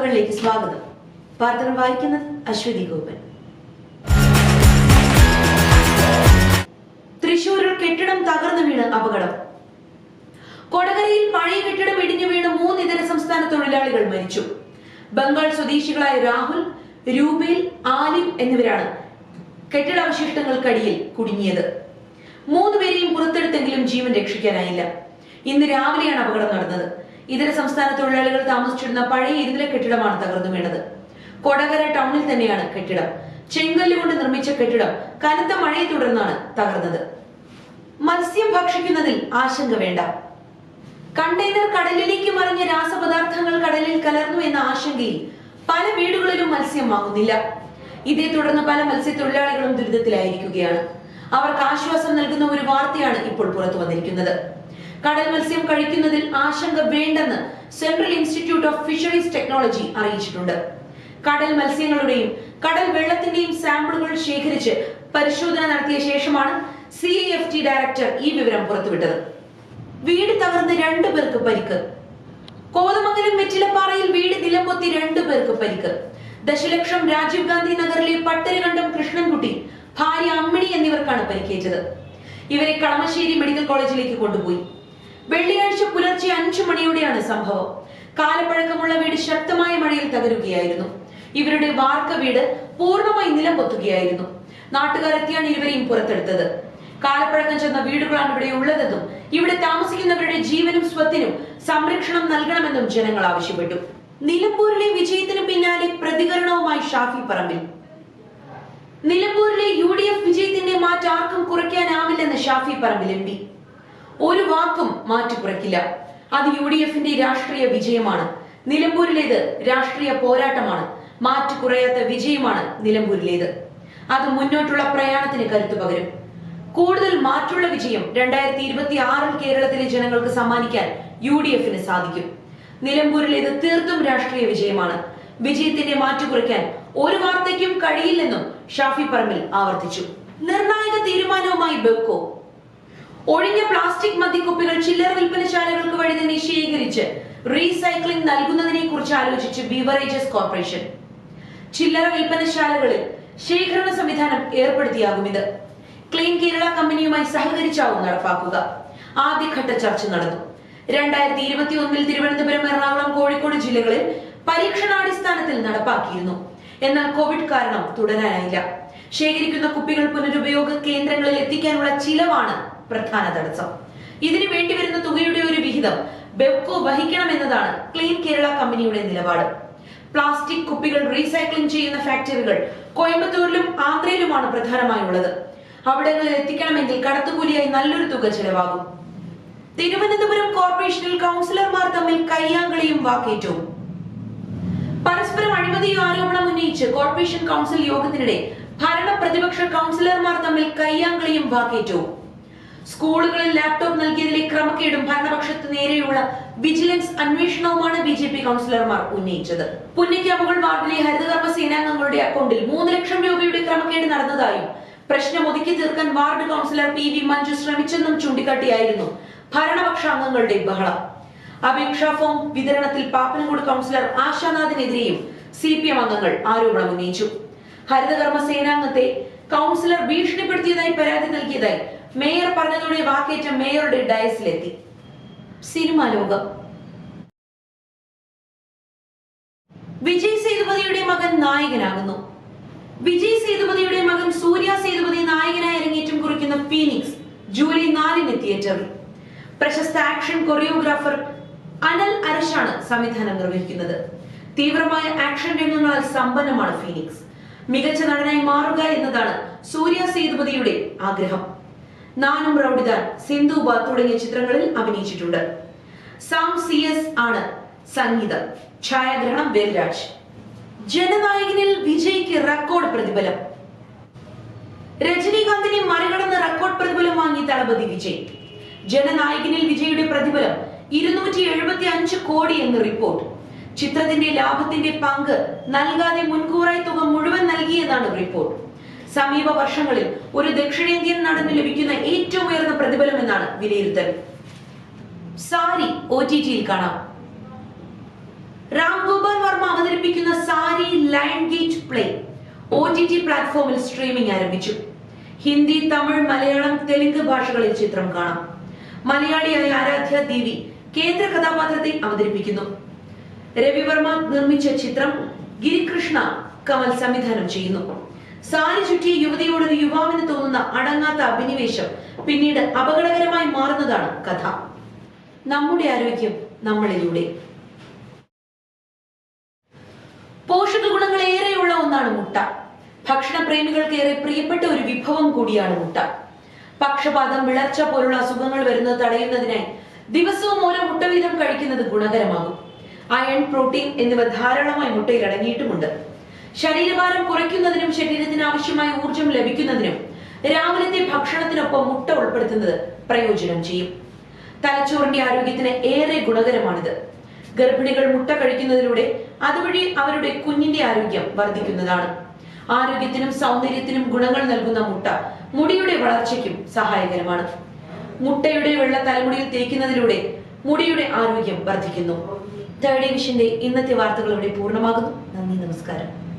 വാർത്തകളിലേക്ക് സ്വാഗതം. വാർത്തകൾ വായിക്കുന്നത് അശ്വതി ഗോപൻ. തൃശൂരിൽ കെട്ടിടം തകർന്നു വീണ് അപകടം. കൊടകരയിൽ പഴയ കെട്ടിടം ഇടിഞ്ഞു വീണ് 3 ഇതര സംസ്ഥാന തൊഴിലാളികൾ മരിച്ചു. ബംഗാൾ സ്വദേശികളായ രാഹുൽ, രൂപേൽ, ആലിം എന്നിവരാണ് കെട്ടിടാവശിഷ്ടങ്ങൾക്കടിയിൽ കുടുങ്ങിയത്. 3 പേരെയും പുറത്തെടുത്തെങ്കിലും ജീവൻ രക്ഷിക്കാനായില്ല. ഇന്ന് രാവിലെയാണ് അപകടം നടന്നത്. ഇതര സംസ്ഥാന തൊഴിലാളികൾ താമസിച്ചിരുന്ന പഴയ ഇരുനില കെട്ടിടമാണ് തകർന്നു വീണത്. കൊടകര ടൗണിൽ തന്നെയാണ് കെട്ടിടം. ചെങ്കല്ല് കൊണ്ട് നിർമ്മിച്ച കെട്ടിടം കനത്ത മഴയെ തുടർന്നാണ് തകർന്നത്. മത്സ്യം ഭക്ഷിക്കുന്നതിൽ ആശങ്ക വേണ്ട. കണ്ടെയ്നർ കടലിലേക്ക് മറിഞ്ഞ രാസപദാർത്ഥങ്ങൾ കടലിൽ കലർന്നു എന്ന ആശങ്കയിൽ പല വീടുകളിലും മത്സ്യം വാങ്ങുന്നില്ല. ഇതേ തുടർന്ന് പല മത്സ്യത്തൊഴിലാളികളും ദുരിതത്തിലായിരിക്കുകയാണ്. അവർക്ക് ആശ്വാസം നൽകുന്ന ഒരു വാർത്തയാണ് ഇപ്പോൾ പുറത്തു വന്നിരിക്കുന്നത്. കടൽ മത്സ്യം കഴിക്കുന്നതിൽ ആശങ്ക വേണ്ടെന്ന് central institute of fisheries technology അറിയിച്ചിട്ടുണ്ട്. കടൽ മത്സ്യങ്ങളുടെയും കടൽ വെള്ളത്തിന്റെയും സാമ്പിളുകൾ ശേഖരിച്ച് പരിശോധന നടത്തിയ ശേഷമാണ് CIFT ഡയറക്ടർ ഈ വിവരം പുറത്തുവിട്ടത്. വീട് തകർന്ന് 2 പേർക്ക് പരിക്ക്. കോതമംഗലം വെറ്റിലപ്പാറയിൽ വീട് നിലംപൊത്തി 2 പേർക്ക് പരിക്ക്. ദശലക്ഷം രാജീവ് ഗാന്ധി നഗറിലെ പട്ടരകണ്ടം കൃഷ്ണൻകുട്ടി, ഭാര്യ അമ്മിണി എന്നിവർക്കാണ് പരിക്കേറ്റത്. ഇവരെ കളമശ്ശേരി മെഡിക്കൽ കോളേജിലേക്ക് കൊണ്ടുപോയി. വെള്ളിയാഴ്ച പുലർച്ചെ 5 മണിയോടെയാണ് സംഭവം. കാലപ്പഴക്കമുള്ള വീട് ശക്തമായ മഴയിൽ തകരുകയായിരുന്നു. ഇവരുടെ വാർക്ക വീട് പൂർണ്ണമായി നിലം പൊത്തുകയായിരുന്നു. നാട്ടുകാരെത്തിയാണ് ഇരുവരെയും പുറത്തെടുത്തത്. കാലപ്പഴക്കം ചെന്ന വീടുകളാണ് ഇവിടെ ഉള്ളതെന്നും ഇവിടെ താമസിക്കുന്നവരുടെ ജീവനും സ്വത്തിനും സംരക്ഷണം നൽകണമെന്നും ജനങ്ങൾ ആവശ്യപ്പെട്ടു. നിലമ്പൂരിലെ വിജയത്തിന് പിന്നാലെ പ്രതികരണവുമായി ഷാഫി പറമ്പിൽ. നിലമ്പൂരിലെ UDF വിജയത്തിന്റെ മാറ്റ് ആർക്കും കുറയ്ക്കാനാവില്ലെന്ന് ഷാഫി പറമ്പിൽ MP. ഒരു വാക്കും മാറ്റി കുറയ്ക്കില്ല. അത് UDFന്റെ രാഷ്ട്രീയ വിജയമാണ്. നിലമ്പൂരിലേത് രാഷ്ട്രീയ പോരാട്ടമാണ്. മാറ്റി കുറയാത്ത വിജയമാണ് നിലമ്പൂരിലേത്. അത് മുന്നോട്ടുള്ള പ്രയാണത്തിന് കരുത്തു പകരും. കൂടുതൽ മാറ്റുള്ള വിജയം 2026 കേരളത്തിലെ ജനങ്ങൾക്ക് സമ്മാനിക്കാൻ UDFന് സാധിക്കും. നിലമ്പൂരിലേത് തീർത്തും രാഷ്ട്രീയ വിജയമാണ്. വിജയത്തിന്റെ മാറ്റു കുറയ്ക്കാൻ ഒരു വാർത്തയ്ക്കും കഴിയില്ലെന്നും ഷാഫി പറമ്പിൽ ആവർത്തിച്ചു. നിർണായക തീരുമാനവുമായി ബെവ്കോ. ഒഴിഞ്ഞ പ്ലാസ്റ്റിക് മദ്യക്കുപ്പികൾ ചില്ലറ വിൽപ്പനശാലകൾക്ക് വഴി തന്നെ ശേഖരിച്ച് റീസൈക്ലിംഗ് നൽകുന്നതിനെ കുറിച്ച് ആലോചിച്ച് ബീവറേജസ് കോർപ്പറേഷൻ. ചില്ലറ വിൽപ്പനശാലകളിൽ ശേഖരണ സംവിധാനം ഏർപ്പെടുത്തിയാകും ഇത്. ക്ലീൻ കേരള കമ്പനിയുമായി സഹകരിച്ചാവും നടപ്പാക്കുക. ആദ്യഘട്ട ചർച്ച നടന്നു. 2021 തിരുവനന്തപുരം, എറണാകുളം, കോഴിക്കോട് ജില്ലകളിൽ പരീക്ഷണാടിസ്ഥാനത്തിൽ നടപ്പാക്കിയിരുന്നു. എന്നാൽ കോവിഡ് കാരണം തുടരാനായില്ല. ശേഖരിക്കുന്ന കുപ്പികൾ പുനരുപയോഗ കേന്ദ്രങ്ങളിൽ എത്തിക്കാനുള്ള ചിലവാണ് പ്രധാന തടസ്സം. ഇതിനു വേണ്ടിവരുന്ന തുകയുടെ ഒരു വിഹിതം ബെവ്കോ വഹിക്കണമെന്നതാണ് ക്ലീൻ കേരള കമ്പനിയുടെ നിലപാട്. പ്ലാസ്റ്റിക് കുപ്പികൾ റീസൈക്ലിംഗ് ചെയ്യുന്ന ഫാക്ടറികൾ കോയമ്പത്തൂരിലും ആന്ധ്രയിലുമാണ് പ്രധാനമായുള്ളത്. അവിടങ്ങളിൽ എത്തിക്കണമെങ്കിൽ കടത്തുകൂലിയായി നല്ലൊരു തുക ചെലവാകും. തിരുവനന്തപുരം കോർപ്പറേഷനിൽ കൗൺസിലർമാർ തമ്മിൽ കയ്യാങ്കളിയും വാക്കേറ്റവും. പരസ്പരം അഴിമതി ആരോപണം ഉന്നയിച്ച് കോർപ്പറേഷൻ കൗൺസിൽ യോഗത്തിനിടെ ഭരണ പ്രതിപക്ഷ കൗൺസിലർമാർ തമ്മിൽ കയ്യാങ്കളിയും വാക്കേറ്റവും. സ്കൂളുകളിൽ ലാപ്ടോപ്പ് നൽകിയതിലെ ക്രമക്കേടും ഭരണപക്ഷത്ത് നേരെയുള്ള വിജിലൻസ് അന്വേഷണവുമാണ് BJP കൗൺസിലർമാർ ഉന്നയിച്ചത്. പുന്നയ്ക്കാമുകൾ വാർഡിലെ ഹരിതകർമ്മ സേനാംഗങ്ങളുടെ അക്കൗണ്ടിൽ 3 ലക്ഷം രൂപയുടെ ക്രമക്കേട് നടന്നതായും പ്രശ്നം ഒതുക്കി തീർക്കാൻ വാർഡ് കൗൺസിലർ PV മഞ്ജു ശ്രമിച്ചെന്നും ചൂണ്ടിക്കാട്ടിയായിരുന്നു ഭരണപക്ഷ അംഗങ്ങളുടെ ബഹളം. അപേക്ഷാ ഫോം വിതരണത്തിൽ പാപ്പനംകോട് കൗൺസിലർ ആശാനാഥിനെതിരെയും CPM അംഗങ്ങൾ ആരോപണം ഉന്നയിച്ചു. ഹരിതകർമ്മ സേനാംഗത്തെ കൗൺസിലർ ഭീഷണിപ്പെടുത്തിയതായി പരാതി നൽകിയതായി മേയർ പറഞ്ഞതോടെ വാക്കേറ്റം മേയറുടെ ഡയസിലെത്തി. സിനിമാ ലോകം. വിജയ് സേതുപതിയുടെ മകൻ നായകനാകുന്നു. വിജയ് സേതുപതിയുടെ മകൻ സൂര്യ സേതുപതി നായകനായി അരങ്ങേറ്റം കുറിക്കുന്ന ഫീനിക്സ് ജൂലൈ 4 തിയേറ്ററിൽ. പ്രശസ്ത ആക്ഷൻ കൊറിയോഗ്രാഫർ അനൽ അരശാണ് സംവിധാനം നിർവഹിക്കുന്നത്. തീവ്രമായ ആക്ഷൻ രംഗങ്ങളാൽ സമ്പന്നമാണ് ഫീനിക്സ്. മികച്ച നടനായി മാറുക എന്നതാണ് സൂര്യ സേതുപതിയുടെ ആഗ്രഹം. നാനും റൌഡിദാൻ, സിന്ധുബ തുടങ്ങിയ ചിത്രങ്ങളിൽ അഭിനയിച്ചിട്ടുണ്ട്. സാം CS ആണ് സംഗീതം. ഛായാഗ്രഹണം വേൽരാജ്. ജനനായകനിൽ വിജയ്ക്ക് റെക്കോർഡ് പ്രതിഫലം. രജനീകാന്തിനെ മറികടന്ന് റെക്കോർഡ് പ്രതിഫലം വാങ്ങി തളപതി വിജയ്. ജനനായകനിൽ വിജയുടെ പ്രതിഫലം 275 കോടി എന്ന് റിപ്പോർട്ട്. ചിത്രത്തിന്റെ ലാഭത്തിന്റെ പങ്ക് നൽകാതെ മുൻകൂറായി തുക മുഴുവൻ നൽകിയെന്നാണ് റിപ്പോർട്ട്. സമീപ വർഷങ്ങളിൽ ഒരു ദക്ഷിണേന്ത്യൻ നടന് ലഭിക്കുന്ന ഏറ്റവും ഉയർന്ന പ്രതിഫലം എന്നാണ് വിലയിരുത്തൽ. സാരി OTTയിൽ കാണാം. രാം ഗോപാൽ വർമ്മ അവതരിപ്പിക്കുന്ന sari lion gate play OTT പ്ലാറ്റ്ഫോമിൽ സ്ട്രീമിംഗ് ആരംഭിച്ചു. ഹിന്ദി, തമിഴ്, മലയാളം, തെലുങ്ക് ഭാഷകളിൽ ചിത്രം കാണാം. മലയാളിയായ ആരാധ്യ ദേവി കേന്ദ്ര കഥാപാത്രത്തെ അവതരിപ്പിക്കുന്നു. രവിവർമ്മ നിർമ്മിച്ച ചിത്രം ഗിരികൃഷ്ണ കമൽ സംവിധാനം ചെയ്യുന്നു. സാരി ചുറ്റിയ യുവതിയോടൊരു യുവാവിന് തോന്നുന്ന അടങ്ങാത്ത അഭിനിവേശം പിന്നീട് അപകടകരമായി മാറുന്നതാണ് കഥ. നമ്മുടെ ആരോഗ്യം നമ്മളിലൂടെ. പോഷക ഗുണങ്ങൾ ഏറെയുള്ള ഒന്നാണ് മുട്ട. ഭക്ഷണപ്രേമികൾക്ക് ഏറെ പ്രിയപ്പെട്ട ഒരു വിഭവം കൂടിയാണ് മുട്ട. പക്ഷപാതം, വിളർച്ച പോലുള്ള അസുഖങ്ങൾ വരുന്നത് തടയുന്നതിനായി ദിവസവും ഓരോ മുട്ട വീതം കഴിക്കുന്നത് ഗുണകരമാകും. അയൺ, പ്രോട്ടീൻ എന്നിവ ധാരാളമായി മുട്ടയിൽ അടങ്ങിയിട്ടുമുണ്ട്. ശരീരഭാരം കുറയ്ക്കുന്നതിനും ശരീരത്തിന് ആവശ്യമായ ഊർജം ലഭിക്കുന്നതിനും രാവിലത്തെ ഭക്ഷണത്തിനൊപ്പം മുട്ട ഉൾപ്പെടുത്തുന്നത് പ്രയോജനം ചെയ്യും. തലച്ചോറിന്റെ ആരോഗ്യത്തിന് ഏറെ ഗുണകരമാണിത്. ഗർഭിണികൾ മുട്ട കഴിക്കുന്നതിലൂടെ അതുവഴി അവരുടെ കുഞ്ഞിന്റെ ആരോഗ്യം വർദ്ധിക്കുന്നതാണ്. ആരോഗ്യത്തിനും സൗന്ദര്യത്തിനും ഗുണങ്ങൾ നൽകുന്ന മുട്ട മുടിയുടെ വളർച്ചയ്ക്കും സഹായകരമാണ്. മുട്ടയുടെ വെള്ള തലമുടിയിൽ തേക്കുന്നതിലൂടെ മുടിയുടെ ആരോഗ്യം വർദ്ധിക്കുന്നു. തേർഡ് വിഷന്റെ ഇന്നത്തെ വാർത്തകൾ ഇവിടെ പൂർണ്ണമാകുന്നു. നന്ദി, നമസ്കാരം.